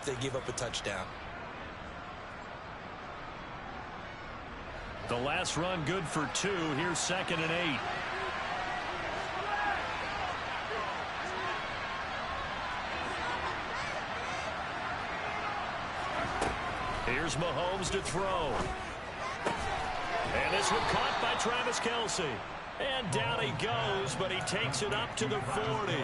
if they give up a touchdown. The last run good for 2. Here's 2nd and 8. Here's Mahomes to throw. And this one caught by Travis Kelce. And down he goes, but he takes it up to the 40.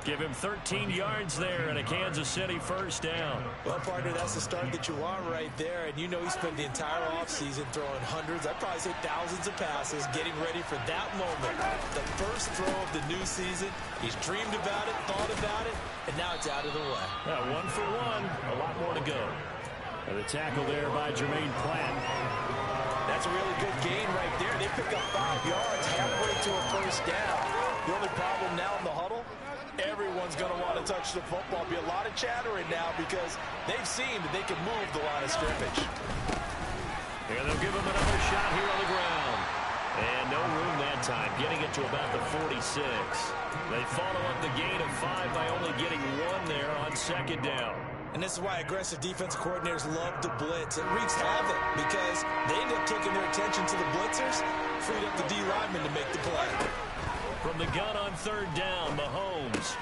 Give him 13 yards there and a Kansas City first down. Well, partner, that's the start that you want right there. And you know he spent the entire offseason throwing hundreds, I'd probably say thousands of passes, getting ready for that moment. The first throw of the new season. He's dreamed about it, thought about it, and now it's out of the way. 1 for 1. A lot more to go. And the tackle there by Jermaine Pratt. That's a really good gain right there. They pick up 5 yards halfway to a first down. The only problem now in the huddle, everyone's going to want to touch the football. Be a lot of chattering now because they've seen that they can move the line of scrimmage. And they'll give him another shot here on the ground. And no room that time, getting it to about the 46. They follow up the gain of 5 by only getting 1 there on 2nd down. And this is why aggressive defensive coordinators love to blitz. It wreaks havoc because they end up taking their attention to the blitzers, freed up the D lineman to make the play. From the gun on 3rd down, Mahomes.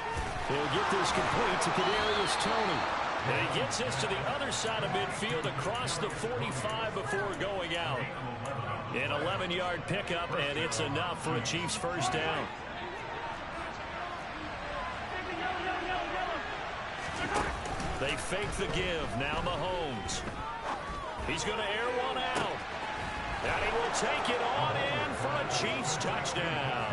He'll get this complete to Kadarius Toney. And he gets this to the other side of midfield across the 45 before going out. An 11-yard pickup, and it's enough for a Chiefs first down. They fake the give. Now Mahomes. He's going to air one out. And he will take it on in for a Chiefs touchdown.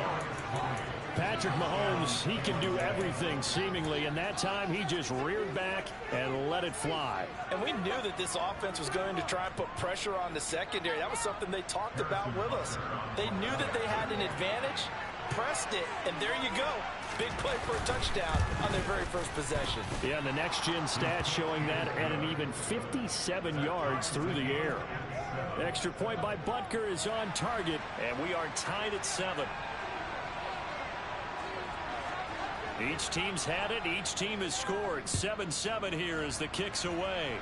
Patrick Mahomes, he can do everything seemingly, and that time he just reared back and let it fly. And we knew that this offense was going to try and put pressure on the secondary. That was something they talked about with us. They knew that they had an advantage, pressed it, and there you go. Big play for a touchdown on their very first possession. Yeah, and the next-gen stats showing that at an even 57 yards through the air. Extra point by Butker is on target, and we are tied at 7. Each team's had it. Each team has scored. 7-7 here as the kick's away.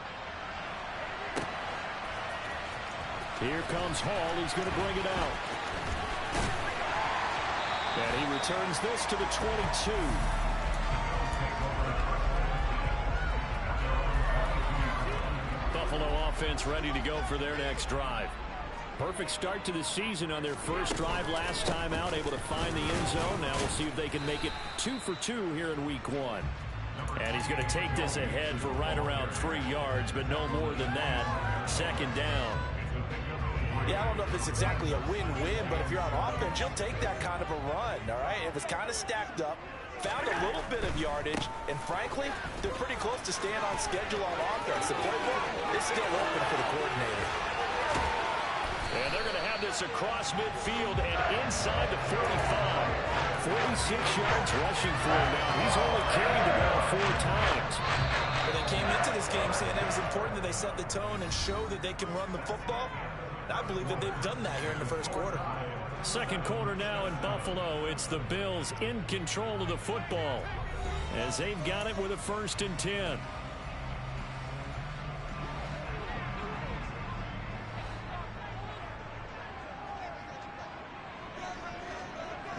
Here comes Hall. He's going to bring it out. And he returns this to the 22. Buffalo offense ready to go for their next drive. Perfect start to the season on their first drive last time out, able to find the end zone. Now we'll see if they can make it 2 for 2 here in week 1. And he's going to take this ahead for right around 3 yards, but no more than that. 2nd down. Yeah, I don't know if it's exactly a win-win, but if you're on offense, you'll take that kind of a run, all right? It was kind of stacked up, found a little bit of yardage, and frankly, they're pretty close to staying on schedule on offense. The playbook is still open for the coordinator. And they're going to have this across midfield and inside the 45. 46 yards rushing for him now. He's only carried the ball 4 times. Well, they came into this game saying it was important that they set the tone and show that they can run the football. I believe that they've done that here in the first quarter. 2nd quarter now in Buffalo. It's the Bills in control of the football as they've got it with a 1st and 10.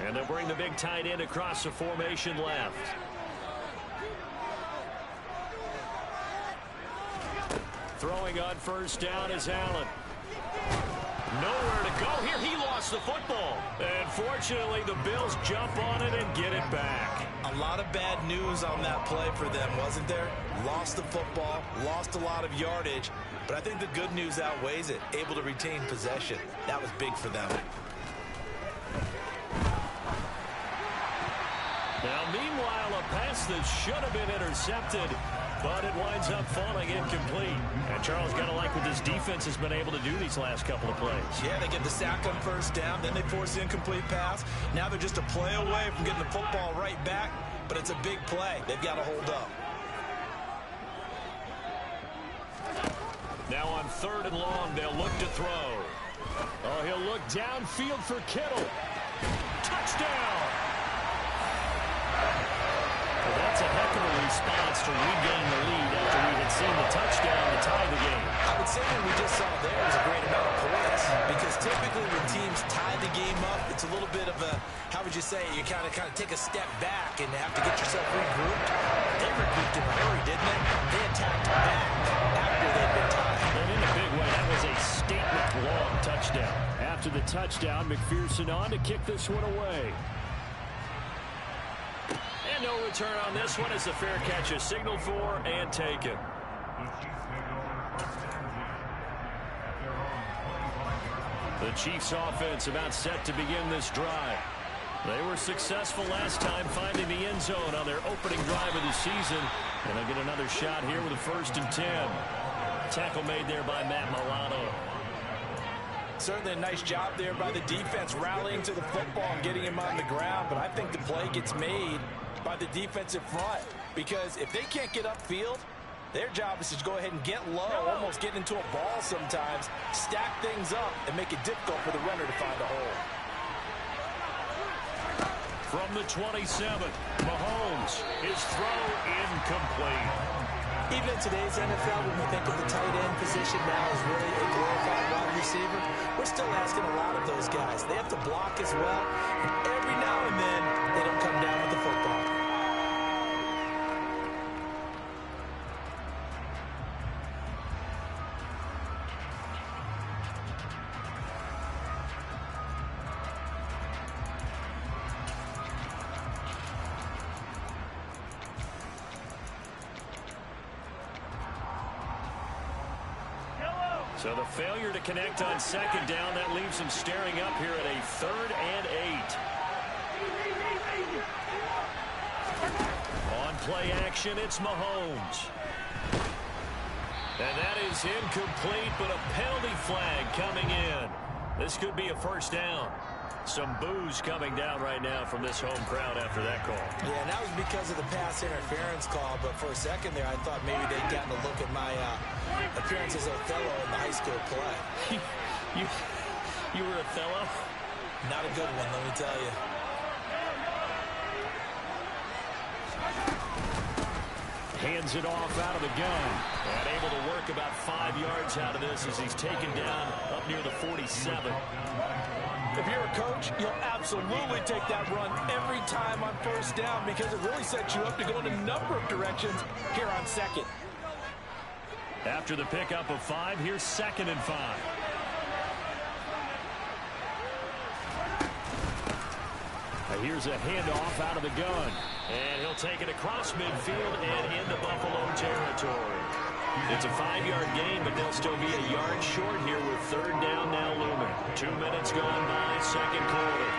And they'll bring the big tight end across the formation left. Throwing on 1st down is Allen. Nowhere to go here. He lost the football. And fortunately, the Bills jump on it and get it back. A lot of bad news on that play for them, wasn't there? Lost the football, lost a lot of yardage. But I think the good news outweighs it. Able to retain possession. That was big for them. Now, meanwhile, a pass that should have been intercepted, but it winds up falling incomplete. And Charles, got to like what this defense has been able to do these last couple of plays. Yeah, they get the sack on 1st down, then they force the incomplete pass. Now they're just a play away from getting the football right back, but it's a big play. They've got to hold up. Now on 3rd and long, they'll look to throw. Oh, he'll look downfield for Kittle. Touchdown! Well, that's a heck of a response to regain the lead after we had decision we just saw there was a great amount of poise, because typically when teams tie the game up, it's a little bit of a, how would you say, you kind of take a step back and have to get yourself regrouped. They regrouped in a hurry, didn't they? They attacked back after they'd been tied. And in a big way, that was a statement long touchdown. After the touchdown, McPherson on to kick this one away. And no return on this one as the fair catch is signaled for and taken. The Chiefs offense about set to begin this drive. They were successful last time finding the end zone on their opening drive of the season. And they'll get another shot here with a 1st and 10. Tackle made there by Matt Milano. Certainly a nice job there by the defense rallying to the football and getting him on the ground. But I think the play gets made by the defensive front, because if they can't get upfield, their job is to go ahead and get low, almost get into a ball sometimes, stack things up, and make it difficult for the runner to find a hole. From the 27, Mahomes, his throw incomplete. Even in today's NFL, when we think of the tight end position now as really a glorified wide receiver, we're still asking a lot of those guys. They have to block as well, and every now and then, they don't come down with the football. So the failure to connect on 2nd down, that leaves him staring up here at a 3rd and 8. On play action, it's Mahomes. And that is incomplete, but a penalty flag coming in. This could be a 1st down. Some boos coming down right now from this home crowd after that call. Yeah, and that was because of the pass interference call, but for a second there, I thought maybe they'd gotten a look at my appearance as Othello in the high school play. You were Othello? Not a good one, let me tell you. Hands it off out of the gun. And able to work about 5 yards out of this as he's taken down up near the 47. If you're a coach, you'll absolutely take that run every time on 1st down, because it really sets you up to go in a number of directions here on 2nd. After the pickup of 5, here's 2nd and 5. Here's a handoff out of the gun. And he'll take it across midfield and into Buffalo territory. It's a 5-yard gain, but they'll still be a yard short here with 3rd down now looming. 2 minutes gone by, 2nd quarter.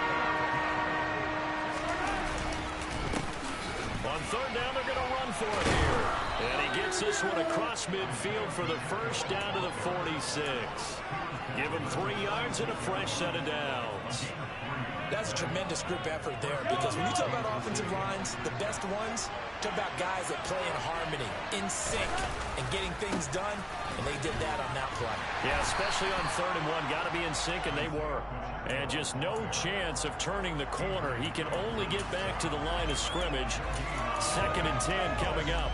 On 3rd down, they're going to run for it here. And he gets this one across midfield for the 1st down to the 46. Give him 3 yards and a fresh set of downs. That's a tremendous group effort there, because when you talk about offensive lines, the best ones, talk about guys that play in harmony, in sync, and getting things done, and they did that on that play. Yeah, especially on 3rd and 1, got to be in sync, and they were. And just no chance of turning the corner. He can only get back to the line of scrimmage. 2nd and 10 coming up.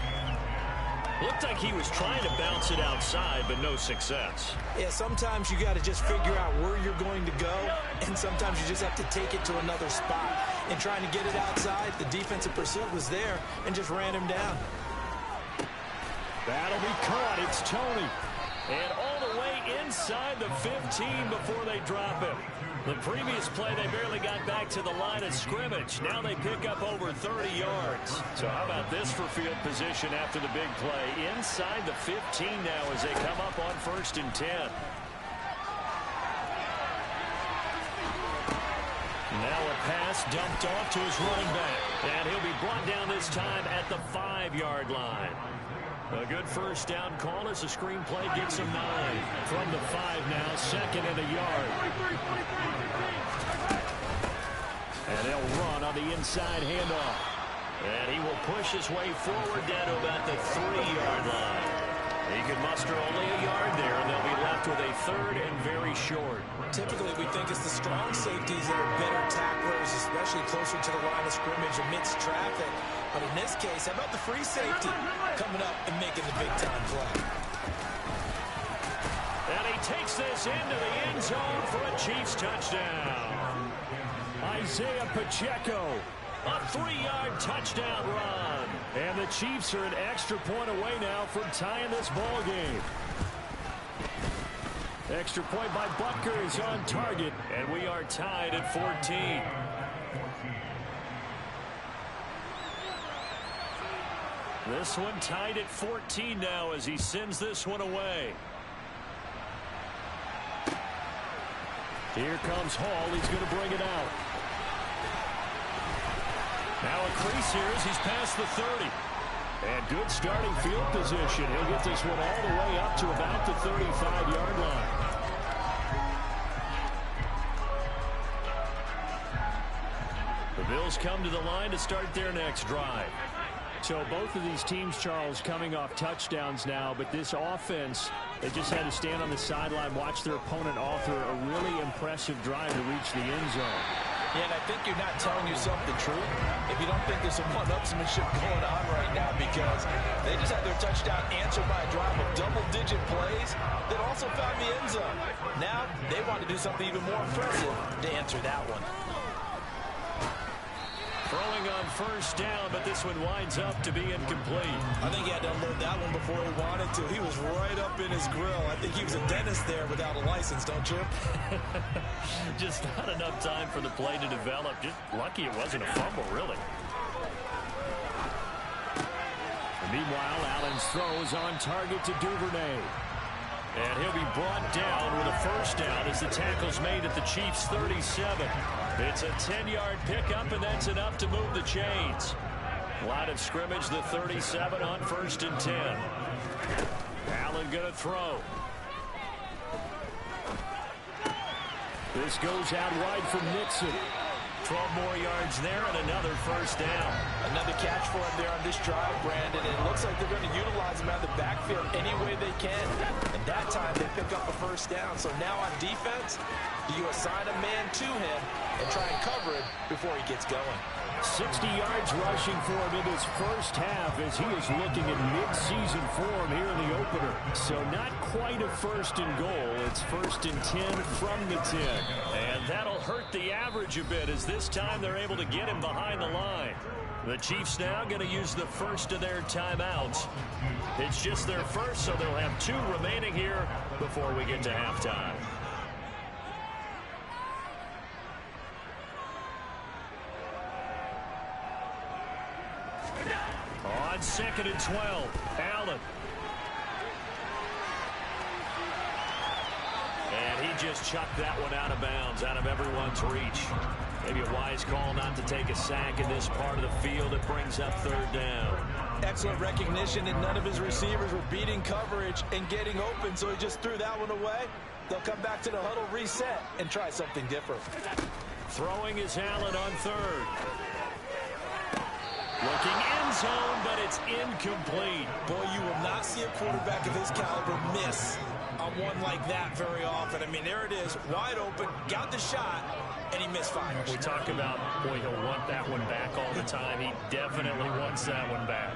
Looked like he was trying to bounce it outside, but no success. Yeah, sometimes you got to just figure out where you're going to go, and sometimes you just have to take it to another spot. And trying to get it outside, the defensive pursuit was there and just ran him down. That'll be caught. It's Tony. And all the way inside the 15 before they drop him. The previous play, they barely got back to the line of scrimmage. Now they pick up over 30 yards. So how about this for field position after the big play? Inside the 15 now as they come up on 1st and 10. Now a pass dumped off to his running back. And he'll be brought down this time at the 5-yard line. A good 1st down call as the screenplay gets him 9. From the 5 now, 2nd and a yard. And they'll run on the inside handoff. And he will push his way forward down to about the 3-yard line. He can muster only a yard there, and they'll be left with a 3rd and very short. Typically, we think it's the strong safeties that are better tacklers, especially closer to the line of scrimmage amidst traffic. But in this case, how about the free safety coming up and making the big-time play? And he takes this into the end zone for a Chiefs touchdown. Isaiah Pacheco, a 3-yard touchdown run. And the Chiefs are an extra point away now from tying this ball game. Extra point by Butker is on target, and we are tied at 14. This one tied at 14 now as he sends this one away. Here comes Hall. He's going to bring it out. Now a crease here as he's past the 30. And good starting field position. He'll get this one all the way up to about the 35-yard line. The Bills come to the line to start their next drive. So both of these teams, Charles, coming off touchdowns now, but this offense, they just had to stand on the sideline, watch their opponent author a really impressive drive to reach the end zone. Yeah, and I think you're not telling yourself the truth if you don't think there's some one-upsmanship going on right now, because they just had their touchdown answered by a drive of double-digit plays that also found the end zone. Now they want to do something even more impressive to answer that one. Throwing on first down, but this one winds up to be incomplete. I think he had to unload that one before he wanted to. He was right up in his grill. I think he was a dentist there without a license, don't you? Just not enough time for the play to develop. Just lucky it wasn't a fumble, really. And meanwhile, Allen's throw is on target to Duvernay. And he'll be brought down with a first down as the tackle's made at the Chiefs' 37. It's a 10-yard pickup, and that's enough to move the chains. Line of scrimmage, the 37 on 1st and 10. Allen going to throw. This goes out wide from Nixon. 12 more yards there and another first down. Another catch for him there on this drive, Brandon. And it looks like they're going to utilize him out of the backfield any way they can. And that time they pick up a first down. So now on defense, do you assign a man to him and try and cover it before he gets going? 60 yards rushing for him in his first half as he is looking at mid-season form here in the opener. So not quite a first and goal. It's 1st and 10 from the 10. And that'll hurt the average a bit as this time they're able to get him behind the line. The Chiefs now going to use the first of their timeouts. It's just their first, so they'll have 2 remaining here before we get to halftime. On 2nd and 12, Allen. And he just chucked that one out of bounds, out of everyone's reach. Maybe a wise call not to take a sack in this part of the field. It brings up 3rd down. Excellent recognition, and none of his receivers were beating coverage and getting open, so he just threw that one away. They'll come back to the huddle, reset, and try something different. Throwing is Allen on 3rd. Looking end zone, but it's incomplete. Boy, you will not see a quarterback of his caliber miss on one like that very often. I mean, there it is, wide open, got the shot, and he misfires. We talk about, boy, he'll want that one back all the time. He definitely wants that one back.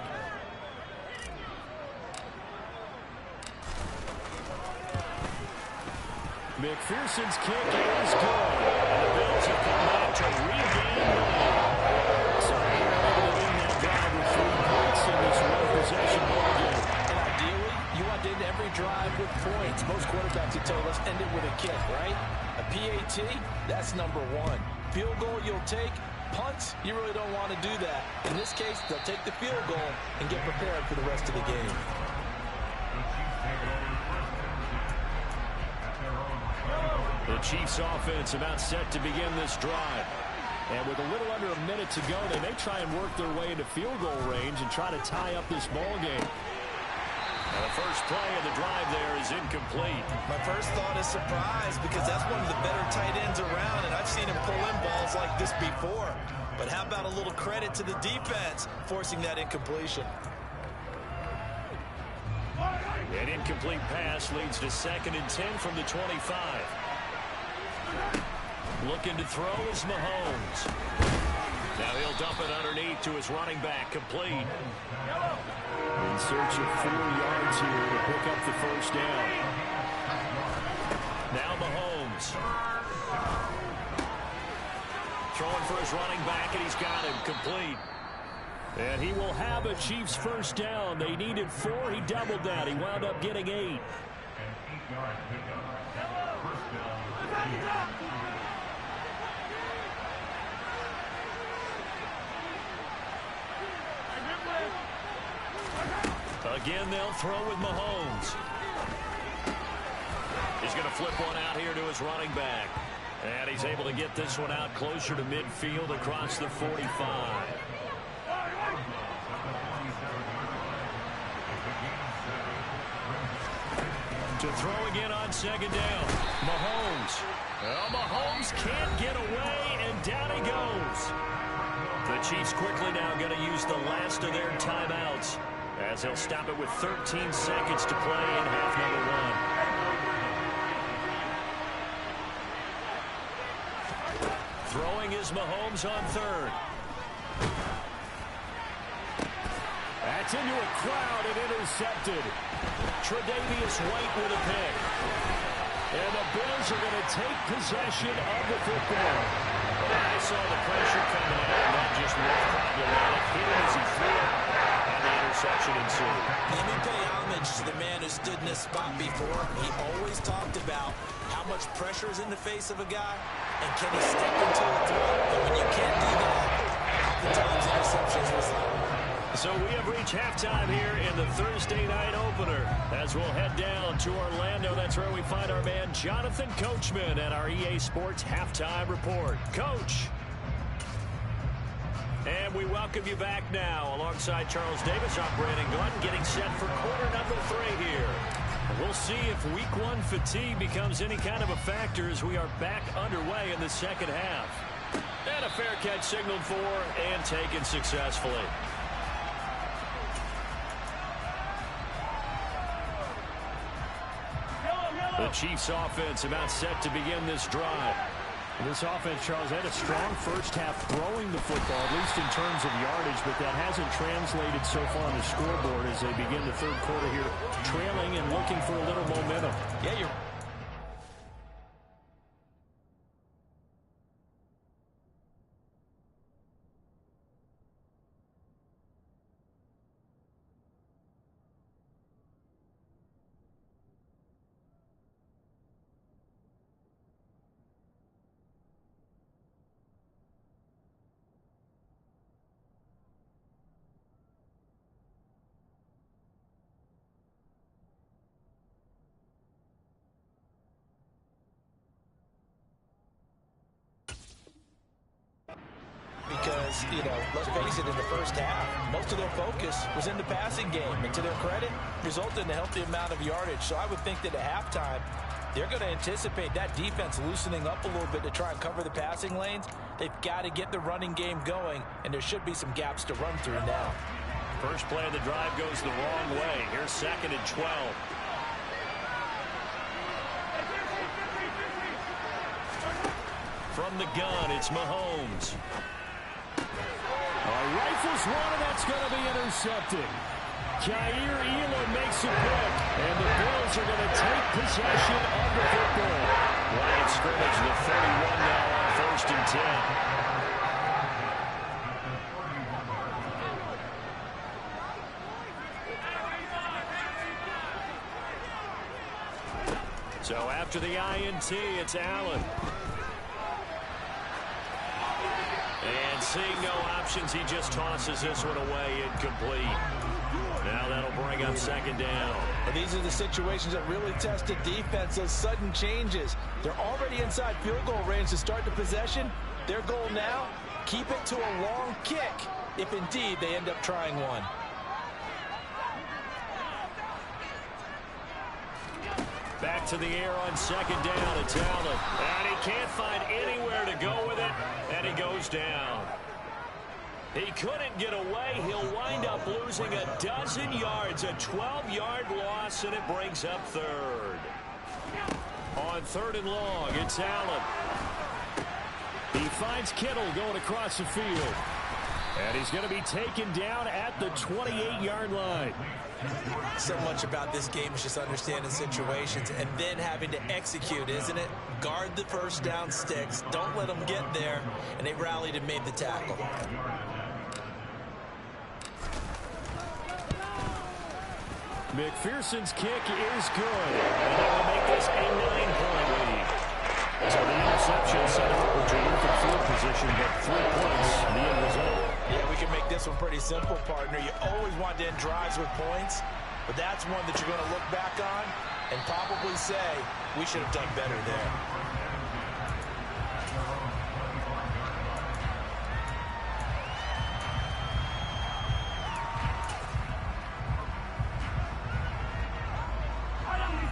McPherson's kick is good. And the Bills have come back to regain the lead. So they're able to win that drive with 3 points in this one-possession ball game. And ideally, you want to end every drive with points. Most quarterbacks would tell us end it with a kick, right? A PAT, that's number 1. Field goal you'll take. Punts, you really don't want to do that. In this case, they'll take the field goal and get prepared for the rest of the game. The Chiefs offense about set to begin this drive. And with a little under a minute to go, they may try and work their way into field goal range and try to tie up this ball game. And the first play of the drive there is incomplete. My first thought is surprise, because that's one of the better tight ends around, and I've seen him pull in balls like this before. But how about a little credit to the defense forcing that incompletion? An incomplete pass leads to 2nd and 10 from the 25. Looking to throw is Mahomes. Now he'll dump it underneath to his running back, complete. In search of 4 yards here to pick up the first down. Now Mahomes. Throwing for his running back, and he's got him complete. And he will have a Chiefs first down. They needed 4. He doubled that. He wound up getting 8. Again, they'll throw with Mahomes. He's going to flip one out here to his running back. And he's able to get this one out closer to midfield across the 45. To throw again on second down. Mahomes. Well, Mahomes can't get away, and down he goes. The Chiefs quickly now going to use the last of their timeouts, as they'll stop it with 13 seconds to play in half number 1. Throwing is Mahomes on third. That's into a crowd and intercepted. Tre'Davious White with a pick. And the Bills are going to take possession of the football. I saw the pressure coming out, and that just looked problematic. Hit him as he threw it, and the interception ensued. Let me pay homage to the man who stood in this spot before. He always talked about how much pressure is in the face of a guy, and can he step into a throw. And when you can't do that, oftentimes interceptions result. So we have reached halftime here in the Thursday night opener as we'll head down to Orlando. That's where we find our man Jonathan Coachman at our EA Sports Halftime Report. Coach. And we welcome you back now alongside Charles Davis. I'm Brandon Glenn getting set for quarter number 3 here. We'll see if week 1 fatigue becomes any kind of a factor as we are back underway in the second half. And a fair catch signaled for and taken successfully. The Chiefs offense about set to begin this drive. This offense, Charles, had a strong first half throwing the football, at least in terms of yardage, but that hasn't translated so far on the scoreboard as they begin the third quarter here, trailing and looking for a little momentum. Yeah, you're because, let's face it, in the first half, most of their focus was in the passing game. And to their credit, resulted in a healthy amount of yardage. So I would think that at halftime, they're going to anticipate that defense loosening up a little bit to try and cover the passing lanes. They've got to get the running game going, and there should be some gaps to run through now. First play of the drive goes the wrong way. Here's 2nd and 12. From the gun, it's Mahomes. Rifles one, and that's going to be intercepted. Jair Elam makes a pick, and the Bills are going to take possession of the football. Line of scrimmage, the 31 now on 1st and 10. So after the INT, it's Allen. And seeing no options, he just tosses this one away incomplete. Now that'll bring up 2nd down. And these are the situations that really test the defense, those sudden changes. They're already inside field goal range to start the possession. Their goal now, keep it to a long kick, if indeed they end up trying one. Back to the air on 2nd down. It's Allen. And he can't find anywhere to go with it. And he goes down. He couldn't get away. He'll wind up losing a dozen yards. A 12-yard loss, and it brings up 3rd. On 3rd and long, it's Allen. He finds Kittle going across the field. And he's going to be taken down at the 28-yard line. So much about this game is just understanding situations and then having to execute, isn't it? Guard the first down sticks. Don't let them get there. And they rallied and made the tackle. McPherson's kick is good. And that will make this a 9-point lead. So the interception set him up with terrific field position, but 3 points, the end result. Yeah, we can make this one pretty simple, partner. You always want to end drives with points, but that's one that you're going to look back on and probably say, we should have done better there.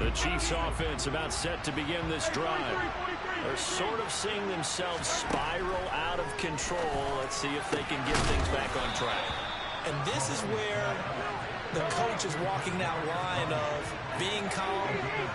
The Chiefs offense about set to begin this drive. They're sort of seeing themselves spiral out of control. Let's see if they can get things back on track. And this is where the coach is walking that line of being calm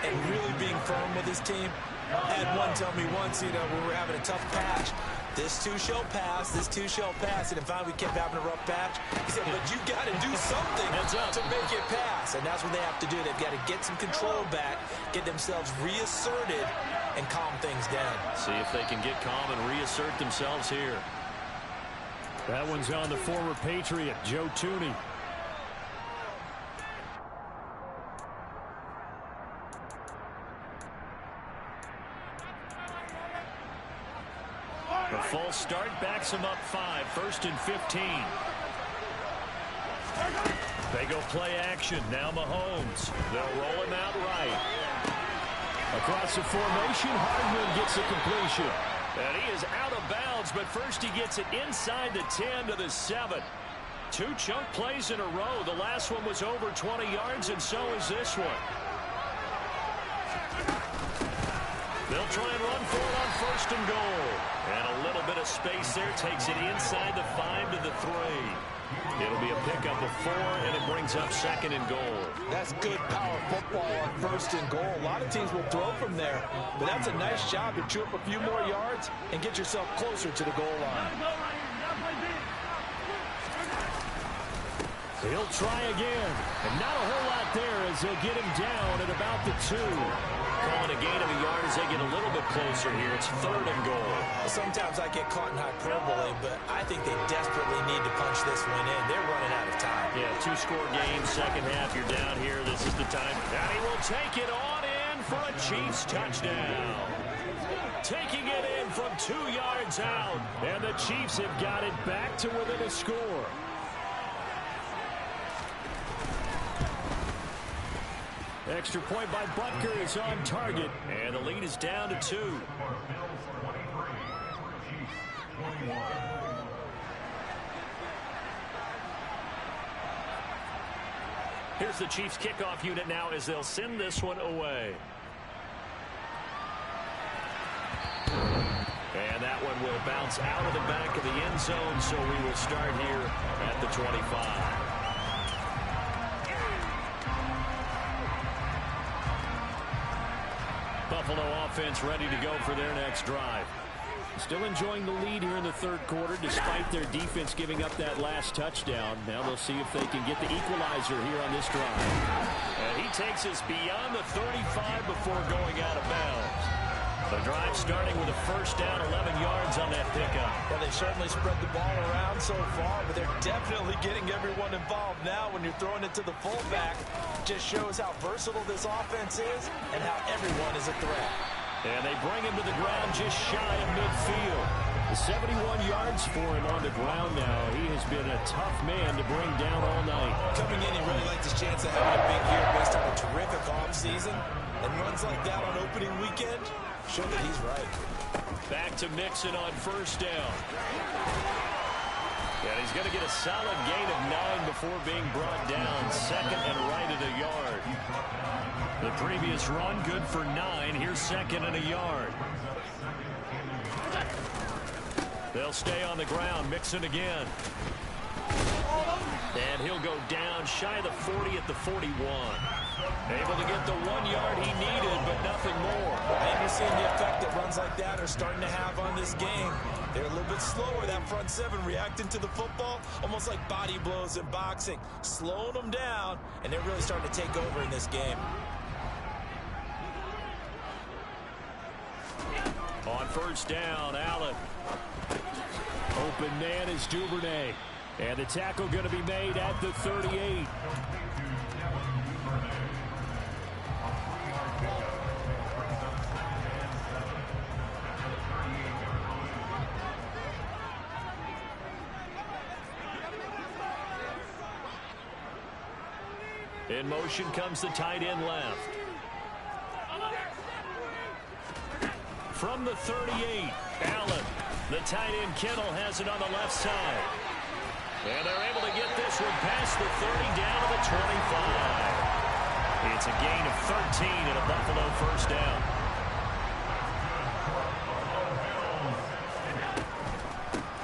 and really being firm with his team. I had one tell me once, when we were having a tough patch, this too shall pass, this too shall pass. And finally we kept having a rough patch. He said, but you got to do something to make it pass. And that's what they have to do. They've got to get some control back, get themselves reasserted, and calm things down. See if they can get calm and reassert themselves here. That one's on the former Patriot, Joe Thuney. The false start backs him up 5, 1st and 15. They go play action. Now Mahomes. They'll roll him out right. Across the formation, Hardman gets a completion. And he is out of bounds, but first he gets it inside the 10 to the 7. 2 chunk plays in a row. The last one was over 20 yards, and so is this one. They'll try and run for it on 1st and goal. And a little bit of space there takes it inside the 5 to the 3. It'll be a pickup of 4, and it brings up 2nd and goal. That's good power football on 1st and goal. A lot of teams will throw from there, but that's a nice job to chew up a few more yards and get yourself closer to the goal line. He'll try again, and not a whole lot there as they'll get him down at about the 2. Calling a gain of a yard as they get a little bit closer here. It's 3rd and goal. Sometimes I get caught in hyperbole, but I think they desperately need to punch this one in. They're running out of time. Yeah, 2-score game, second half, you're down here. This is the time. And he will take it on in for a Chiefs touchdown. Taking it in from 2 yards out. And the Chiefs have got it back to within a score. Extra point by Butker is on target, and the lead is down to 2. Here's the Chiefs kickoff unit now as they'll send this one away. And that one will bounce out of the back of the end zone, so we will start here at the 25. Buffalo offense ready to go for their next drive. Still enjoying the lead here in the 3rd quarter despite their defense giving up that last touchdown. Now they'll see if they can get the equalizer here on this drive. And he takes us beyond the 35 before going out of bounds. The drive starting with a 1st down, 11 yards on that pickup. Well, they've certainly spread the ball around so far, but they're definitely getting everyone involved now when you're throwing it to the fullback. Just shows how versatile this offense is and how everyone is a threat. And they bring him to the ground just shy of midfield. 71 yards for him on the ground now. He has been a tough man to bring down all night. Coming in, he really likes his chance of having a big year based on a terrific offseason. And runs like that on opening weekend show that he's right. Back to Mixon on 1st down. And he's going to get a solid gain of 9 before being brought down. 2nd and right at a yard. The previous run good for 9. Here's 2nd and a yard. They'll stay on the ground. Mixon again. And he'll go down shy of the 40 at the 41. Able to get the 1 yard he needed, but nothing more. And you're seeing the effect that runs like that are starting to have on this game. They're a little bit slower, that front seven, reacting to the football, almost like body blows in boxing, slowing them down, and they're really starting to take over in this game. On first down, Allen. Open man is Duvernay. And the tackle going to be made at the 38. In motion comes the tight end left. From the 38, Allen. The tight end Kittle has it on the left side. And they're able to get this one past the 30 down to the 25. It's a gain of 13 and a Buffalo first down.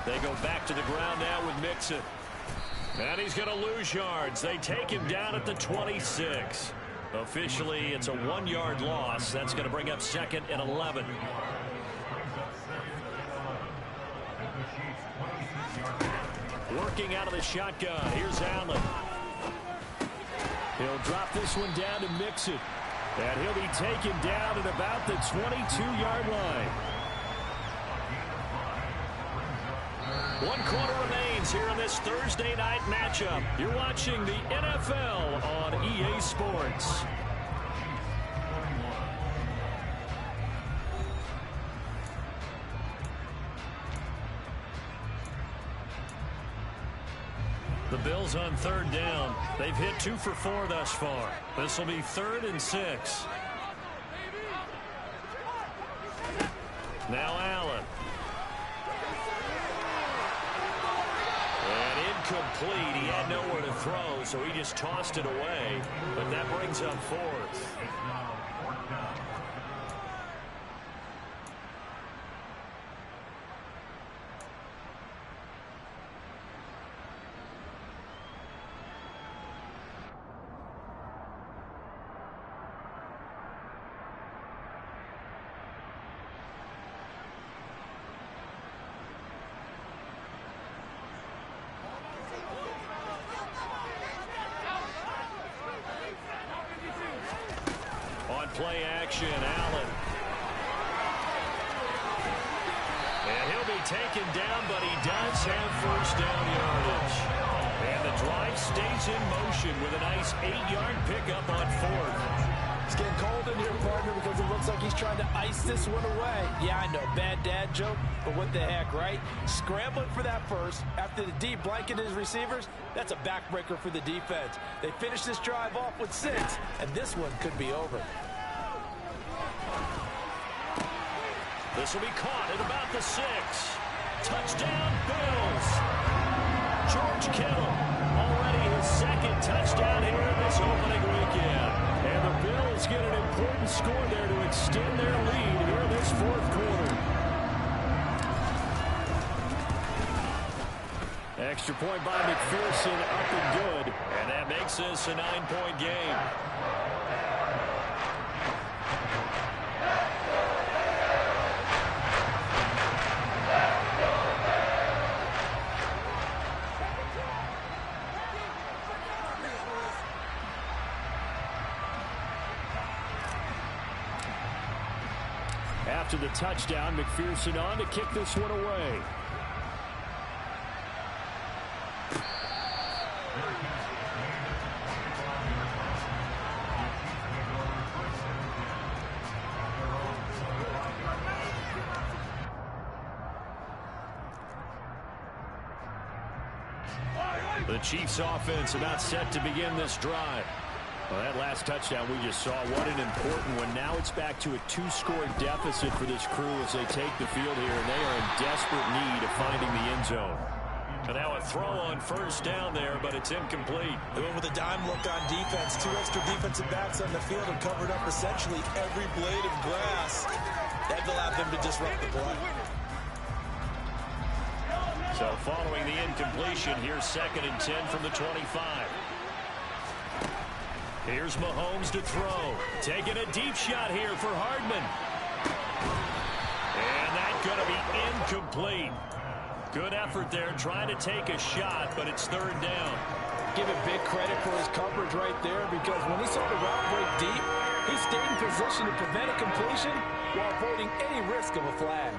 They go back to the ground now with Mixon. And he's going to lose yards. They take him down at the 26. Officially, it's a 1-yard loss. That's going to bring up 2nd and 11. Working out of the shotgun. Here's Allen. He'll drop this one down to Mixon. And he'll be taken down at about the 22-yard line. 1 quarter remains here in this Thursday night matchup. You're watching the NFL on EA Sports. The Bills on 3rd down. They've hit 2 for 4 thus far. This will be 3rd and 6. Now Allen. And incomplete. He had nowhere to throw, so he just tossed it away. But that brings up 4th. Play action, Allen. And he'll be taken down, but he does have first down yardage. And the drive stays in motion with a nice 8-yard pickup on 4th. It's getting cold in here, partner, because it looks like he's trying to ice this one away. Yeah, I know, bad dad joke, but what the heck, right? Scrambling for that first after the deep blanket his receivers, that's a backbreaker for the defense. They finish this drive off with 6, and this one could be over. This will be caught at about the 6. Touchdown, Bills. George Kittle, already his 2nd touchdown here in this opening weekend. And the Bills get an important score there to extend their lead here in this 4th quarter. Extra point by McPherson, up and good. And that makes this a 9-point game. After the touchdown, McPherson on to kick this one away. The Chiefs offense about set to begin this drive. Well, that last touchdown we just saw, what an important one. Now it's back to a 2-score deficit for this crew as they take the field here, and they are in desperate need of finding the end zone. And now a throw on first down there, but it's incomplete. They went with a dime look on defense. 2 extra defensive backs on the field and covered up essentially every blade of grass. That allowed them to disrupt the play. So following the incompletion, here's 2nd and 10 from the 25. Here's Mahomes to throw. Taking a deep shot here for Hardman. And that's going to be incomplete. Good effort there trying to take a shot, but it's third down. Give it big credit for his coverage right there, because when he saw the route break deep, he stayed in position to prevent a completion while avoiding any risk of a flag.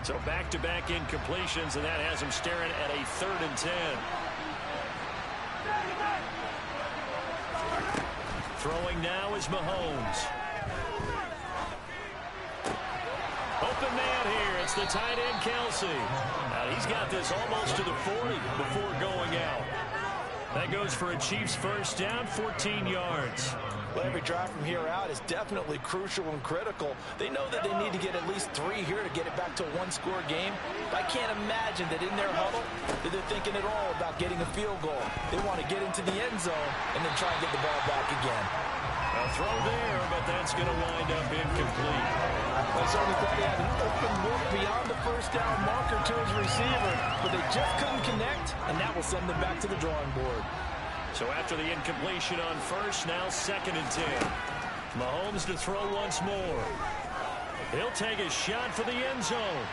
So back-to-back incompletions, and that has him staring at a 3rd and 10. Throwing now is Mahomes. Open man here. It's the tight end, Kelsey. Now he's got this almost to the 40 before going out. That goes for a Chiefs first down, 14 yards. Well, every drive from here out is definitely crucial and critical. They know that they need to get at least 3 here to get it back to a one-score game. But I can't imagine that in their huddle that they're thinking at all about getting a field goal. They want to get into the end zone and then try and get the ball back again. A throw there, but that's going to wind up incomplete. I certainly thought he had an open look beyond the first down marker to his receiver, but they just couldn't connect, and that will send them back to the drawing board. So after the incompletion on first, now 2nd and 10. Mahomes to throw once more. He'll take a shot for the end zone.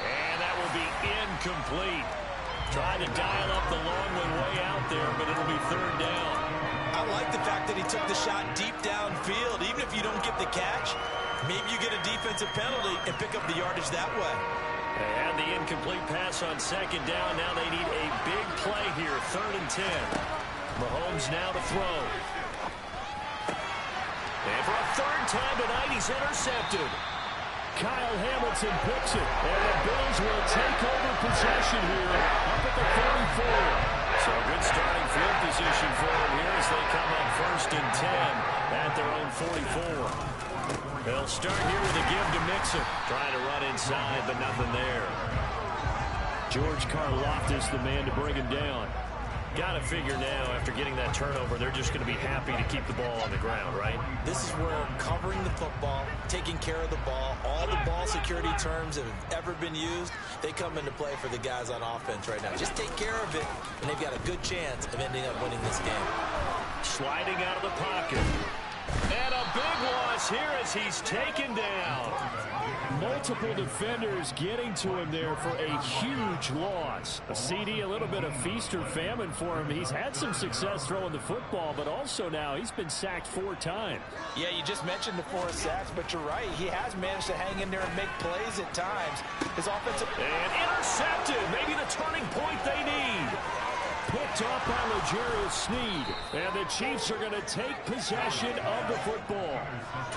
And that will be incomplete. Tried to dial up the long one way out there, but it'll be 3rd down. I like the fact that he took the shot deep downfield. Even if you don't get the catch, maybe you get a defensive penalty and pick up the yardage that way. They had the incomplete pass on 2nd down. Now they need a big play here, 3rd and 10. Mahomes now to throw. And for a 3rd time tonight, he's intercepted. Kyle Hamilton picks it, and the Bills will take over possession here up at the 44. So good starting field position for them here as they come up 1st and 10 at their own 44. They'll start here with a give to Mixon. Trying to run inside, but nothing there. George Karlaftis, the man to bring him down. Got to figure now, after getting that turnover, they're just going to be happy to keep the ball on the ground, right? This is where covering the football, taking care of the ball, all the ball security terms that have ever been used, they come into play for the guys on offense right now. Just take care of it, and they've got a good chance of ending up winning this game. Sliding out of the pocket. And a big loss here as he's taken down. Multiple defenders getting to him there for a huge loss. A CD, a little bit of feast or famine for him. He's had some success throwing the football, but also now he's been sacked 4 times. Yeah, you just mentioned the 4 sacks, but you're right. He has managed to hang in there and make plays at times. His offensive... And intercepted. Maybe the turning point they need. Picked up by L'Jarius Sneed. And the Chiefs are going to take possession of the football.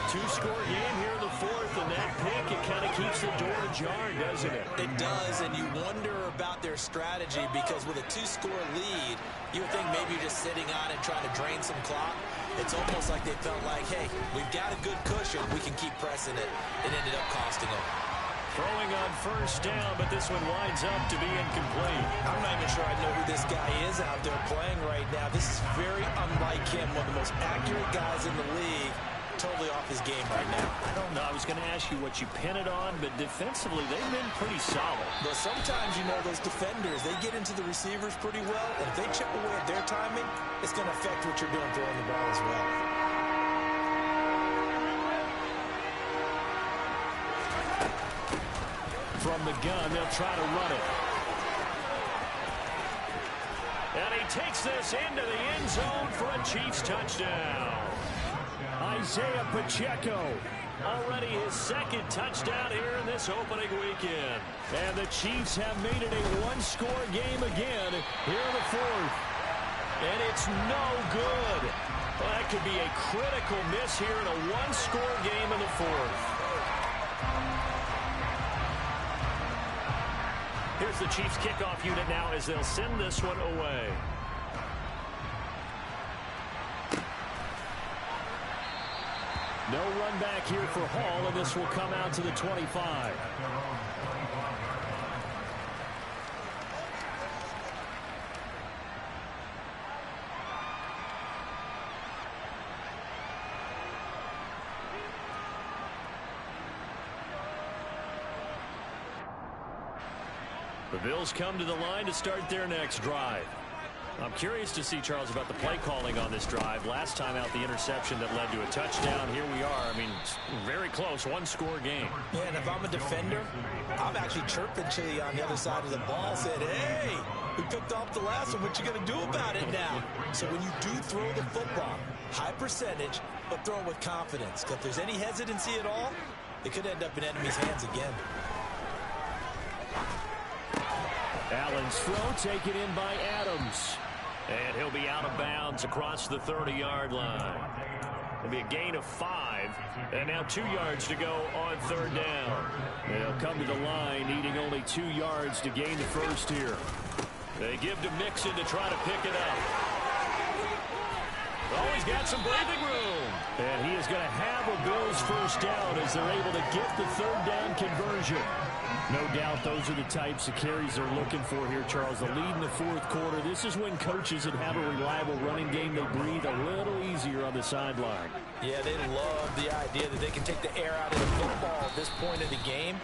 2-score game here in the 4th, and that pick, it kind of keeps the door ajar, doesn't it? It does, and you wonder about their strategy, because with a 2-score lead, you would think maybe you're just sitting on it trying to drain some clock. It's almost like they felt like, hey, we've got a good cushion. We can keep pressing it. It ended up costing them. Throwing on 1st down, but this one winds up to be incomplete. I'm not even sure I know who this guy is out there playing right now. This is very unlike him, one of the most accurate guys in the league. Totally off his game right now. I don't know. I was going to ask you what you pin it on, but defensively, they've been pretty solid. But sometimes, you know, those defenders, they get into the receivers pretty well, and if they chip away at their timing, it's going to affect what you're doing throwing the ball as well. From the gun, they'll try to run it. And he takes this into the end zone for a Chiefs touchdown. Isaiah Pacheco. Already his 2nd touchdown here in this opening weekend. And the Chiefs have made it a 1-score game again here in the 4th. And it's no good. Well, that could be a critical miss here in a 1-score game in the 4th. Here's the Chiefs kickoff unit now as they'll send this one away. No run back here for Hall, and this will come out to the 25. The Bills come to the line to start their next drive. I'm curious to see, Charles, about the play calling on this drive. Last time out, the interception that led to a touchdown. Here we are. I mean, very close, one-score game. Yeah, and if I'm a defender, I'm actually chirping Chili on the other side of the ball, saying, hey, we picked off the last one. What you going to do about it now? So when you do throw the football, high percentage, but throw it with confidence. Because if there's any hesitancy at all, it could end up in enemy's hands again. Allen's throw taken in by Adams. And he'll be out of bounds across the 30-yard line. It'll be a gain of 5. And now 2 yards to go on third down. They'll come to the line needing only 2 yards to gain the first here. They give to Mixon to try to pick it up. Oh, he's got some breathing room. And he is going to have a Bills first down as they're able to get the third down conversion. No doubt those are the types of carries they're looking for here, Charles. The lead in the fourth quarter. This is when coaches that have a reliable running game, they breathe a little easier on the sideline. Yeah, they love the idea that they can take the air out of the football at this point of the game.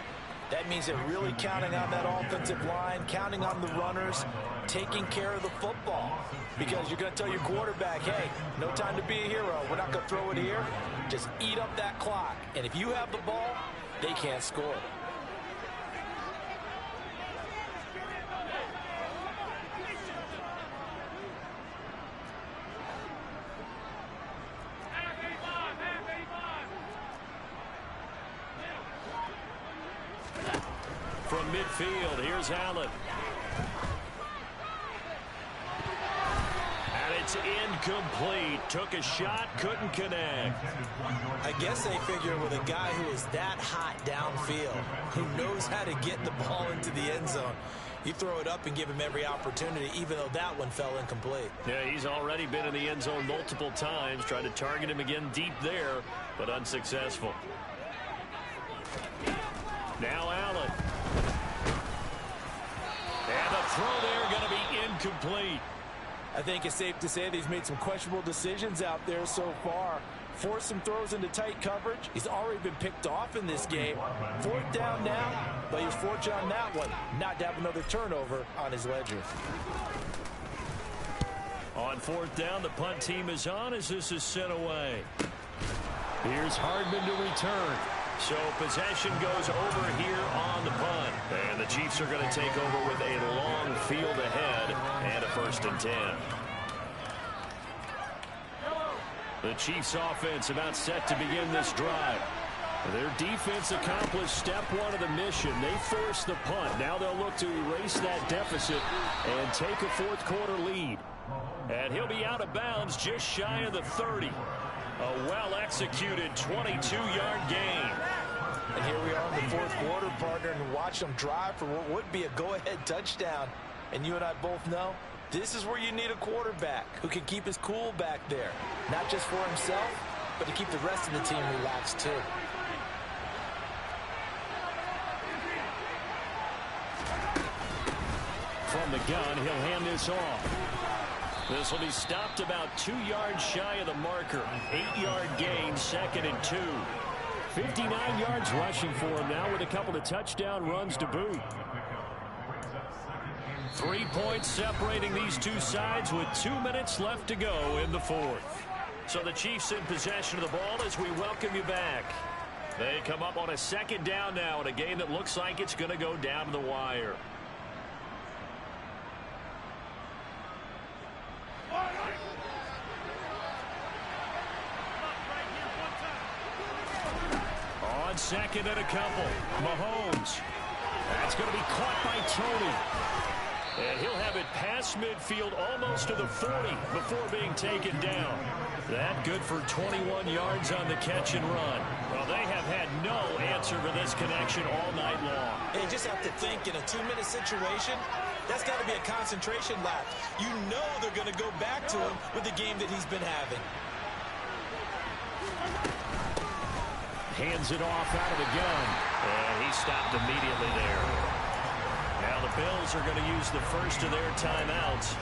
That means they're really counting on that offensive line, counting on the runners, taking care of the football. Because you're going to tell your quarterback, hey, no time to be a hero. We're not going to throw it here. Just eat up that clock. And if you have the ball, they can't score. From midfield, here's Allen. And it's incomplete. Took a shot, couldn't connect. I guess they figure with a guy who is that hot downfield, who knows how to get the ball into the end zone, you throw it up and give him every opportunity, even though that one fell incomplete. Yeah, he's already been in the end zone multiple times. Tried to target him again deep there, but unsuccessful. Now Allen. And the throw there going to be incomplete. I think it's safe to say that he's made some questionable decisions out there so far. Forced some throws into tight coverage. He's already been picked off in this game. Fourth down now, but he was fortunate on that one not to have another turnover on his ledger. On fourth down, the punt team is on as this is sent away. Here's Hardman to return. So possession goes over here on the punt. And the Chiefs are going to take over with a long field ahead and a 1st and 10. The Chiefs offense about set to begin this drive. Their defense accomplished step 1 of the mission. They forced the punt. Now they'll look to erase that deficit and take a fourth quarter lead. And he'll be out of bounds just shy of the 30. A well-executed 22-yard gain. And here we are in the fourth quarter, partner, and watch them drive for what would be a go-ahead touchdown. And you and I both know this is where you need a quarterback who can keep his cool back there. Not just for himself, but to keep the rest of the team relaxed too. From the gun, he'll hand this off. This will be stopped about 2 yards shy of the marker. 8-yard gain, 2nd and 2. 59 yards rushing for him now with a couple of touchdown runs to boot. 3 points separating these two sides with 2 minutes left to go in the fourth. So the Chiefs in possession of the ball as we welcome you back. They come up on a 2nd down now in a game that looks like it's going to go down to the wire. On 2nd and a couple, Mahomes. That's going to be caught by Tony. And he'll have it past midfield almost to the 40 before being taken down. That good for 21 yards on the catch and run. Well, they have had no answer for this connection all night long. You just have to think in a 2-minute situation, that's got to be a concentration lapse. You know they're going to go back to him with the game that he's been having. Hands it off out of the gun. And he stopped immediately there. Now the Bills are going to use the first of their timeouts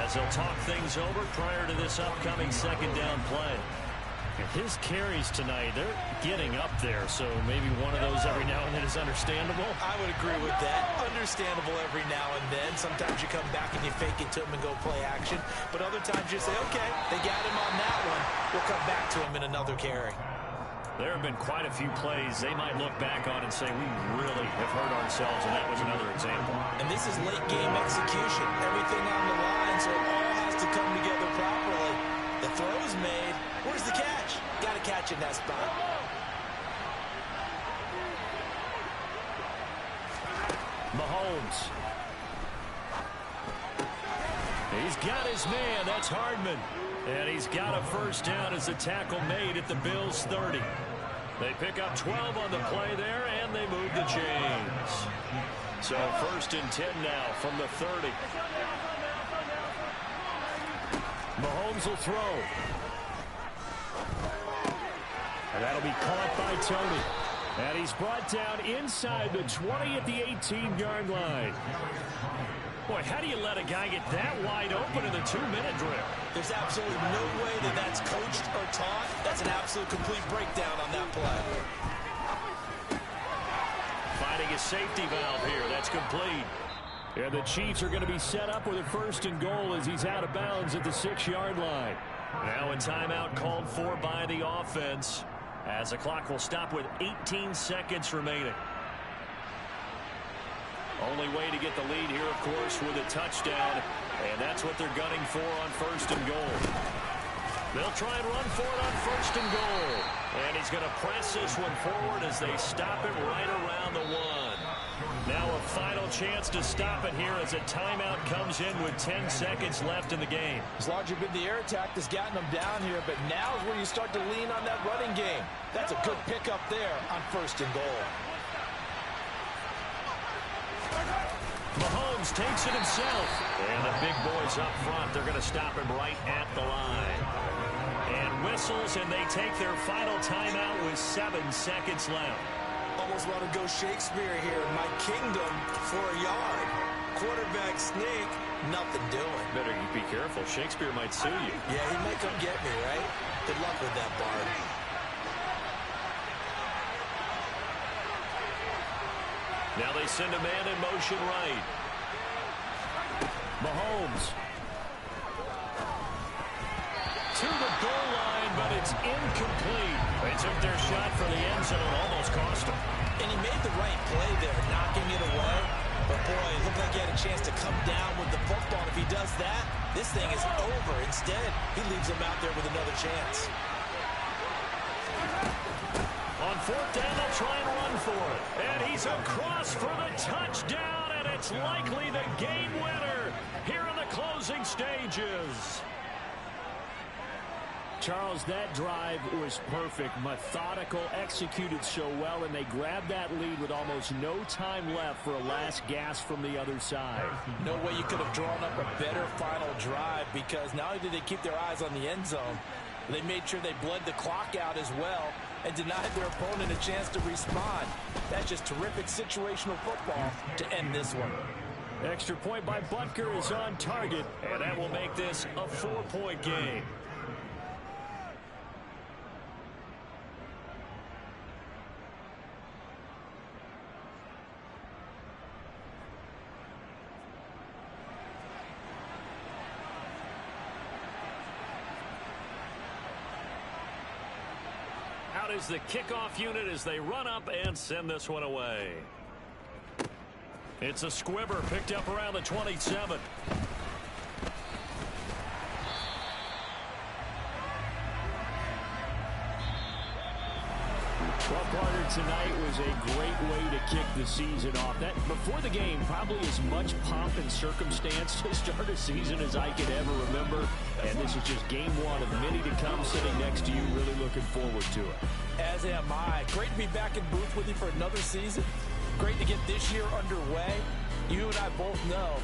as they'll talk things over prior to this upcoming 2nd down play. His carries tonight, they're getting up there, so maybe one of those every now and then is understandable. I would agree with that. Understandable every now and then. Sometimes you come back and you fake it to him and go play action. But other times you say, okay, they got him on that one. We'll come back to him in another carry. There have been quite a few plays they might look back on and say, we really have hurt ourselves, and that was another example. And this is late game execution. Everything on the line, so it all has to come together properly. The throw is made. Where's the catch? Got to catch in that spot. Mahomes. He's got his man. That's Hardman. And he's got a first down as the tackle made at the Bills' 30. They pick up 12 on the play there, and they move the chains. So 1st and 10 now from the 30. Mahomes will throw. And that'll be caught by Tony. And he's brought down inside the 20 at the 18-yard line. Boy, how do you let a guy get that wide open in the 2-minute drill? There's absolutely no way that that's coached or taught. That's an absolute complete breakdown on that play. Finding a safety valve here. That's complete. And the Chiefs are going to be set up with a 1st and goal as he's out of bounds at the 6-yard line. Now a timeout called for by the offense as the clock will stop with 18 seconds remaining. Only way to get the lead here, of course, with a touchdown, and that's what they're gunning for on 1st and goal. They'll try and run for it on 1st and goal, and he's going to press this one forward as they stop it right around the 1. Now a final chance to stop it here as a timeout comes in with 10 seconds left in the game. It's largely been the air attack that's gotten them down here, but now is where you start to lean on that running game. That's a good pickup there on 1st and goal. Mahomes takes it himself. And the big boys up front, they're going to stop him right at the line. And whistles, and they take their final timeout with 7 seconds left. Almost want to go Shakespeare here. My kingdom for a yard. Quarterback sneak, nothing doing. Better be careful. Shakespeare might sue you. Yeah, he might come get me, right? Good luck with that, Bard. Now they send a man in motion right. Mahomes. To the goal line, but it's incomplete. They took their shot for the end zone, almost cost him. And he made the right play there, knocking it away. But, boy, it looked like he had a chance to come down with the football. If he does that, this thing is over. Instead, he leaves him out there with another chance. On 4th down, they'll try and run for it. And he's across for the touchdown, and it's likely the game winner here in the closing stages. Charles, that drive was perfect, methodical, executed so well, and they grabbed that lead with almost no time left for a last gasp from the other side. No way you could have drawn up a better final drive, because not only did they keep their eyes on the end zone, they made sure they bled the clock out as well and denied their opponent a chance to respond. That's just terrific situational football to end this one. Extra point by Butker is on target, and that will make this a 4-point game. Out is the kickoff unit as they run up and send this one away. It's a squibber picked up around the 27. Well, Carter, tonight was a great way to kick the season off. That before the game, probably as much pomp and circumstance to start a season as I could ever remember. And this is just game one of many to come sitting next to you. Really looking forward to it. As am I. Great to be back in booth with you for another season. Great to get this year underway. You and I both know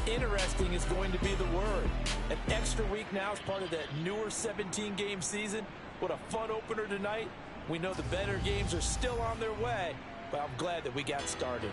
interesting is going to be the word. An extra week now as part of that newer 17-game season. What a fun opener tonight. We know the better games are still on their way, but I'm glad that we got started.